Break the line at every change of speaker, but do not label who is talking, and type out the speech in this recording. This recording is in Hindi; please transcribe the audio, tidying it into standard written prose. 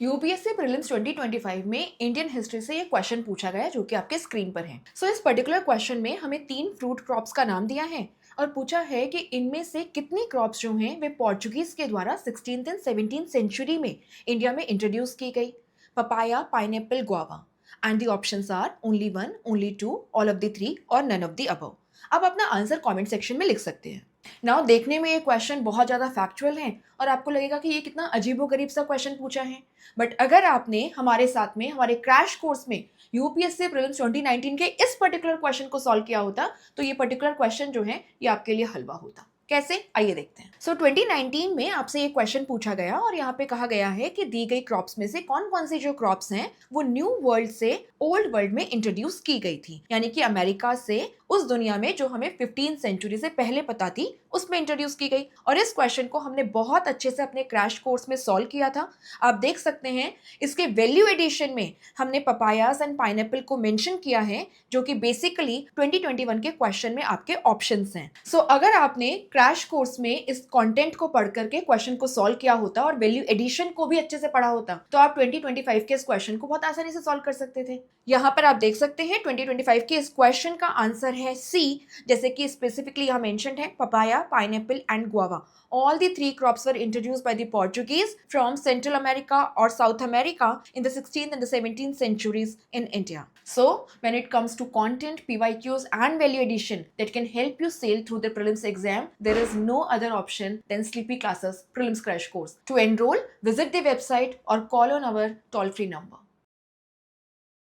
यूपीएससी प्रीलिम्स 2025 में इंडियन हिस्ट्री से ये क्वेश्चन पूछा गया जो कि आपके स्क्रीन पर है। इस पर्टिकुलर क्वेश्चन में हमें 3 फ्रूट क्रॉप्स का नाम दिया है और पूछा है कि इनमें से कितनी क्रॉप्स जो हैं वे पोर्चुगीज के द्वारा 16th एंड 17th सेंचुरी में इंडिया में इंट्रोड्यूस की गई। Papaya, pineapple, guava. And the options are only one, only two, all of the three और नन ऑफ द अबव। आप अपना आंसर कमेंट सेक्शन में लिख सकते हैं। नाउ देखने में ये क्वेश्चन बहुत ज़्यादा फैक्चुअल है और आपको लगेगा कि ये कितना अजीबोगरीब सा क्वेश्चन पूछा है। बट अगर आपने हमारे साथ में हमारे क्रैश कोर्स में यूपीएससी प्रीलिम्स 2019 के इस पर्टिकुलर क्वेश्चन को सॉल्व किया होता तो ये पर्टिकुलर क्वेश्चन जो है ये आपके लिए हलवा होता। कैसे, आइए देखते हैं। 2019 में आपसे ये क्वेश्चन पूछा गया और यहाँ पे कहा गया है कि दी गई क्रॉप्स में से कौन कौन सी जो क्रॉप्स हैं वो न्यू वर्ल्ड से ओल्ड वर्ल्ड में इंट्रोड्यूस की गई थी, यानी कि अमेरिका से उस दुनिया में जो हमें 15th सेंचुरी से पहले पता थी उसमें इंट्रोड्यूस की गई। और इस क्वेश्चन को हमने बहुत अच्छे से अपने क्रैश कोर्स में सॉल्व किया था। आप देख सकते हैं इसके वैल्यू एडिशन में हमने पपायास एंड पाइनएप्पल को मेंशन किया है जो कि बेसिकली 2021 के क्वेश्चन में आपके ऑप्शंस हैं। अगर आपने क्रैश कोर्स में इस कंटेंट को पढ़ करके क्वेश्चन को सॉल्व किया होता और वैल्यू एडिशन को भी अच्छे से पढ़ा होता तो आप 2025 के इस क्वेश्चन को बहुत आसानी से सॉल्व कर सकते थे। यहाँ पर आप देख सकते हैं 2025 के इस क्वेश्चन का आंसर है सी, जैसे कि स्पेसिफिकली यहाँ मेंशन्ड है papaya, pineapple and guava. All the three crops were introduced by the Portuguese from Central America or South America in the 16th and the 17th centuries in India. So, when it comes to content, PYQs and value addition that can help you sail through the prelims exam, there is no other option than Sleepy Classes Prelims Crash Course. To enroll, visit the website or call on our toll-free number.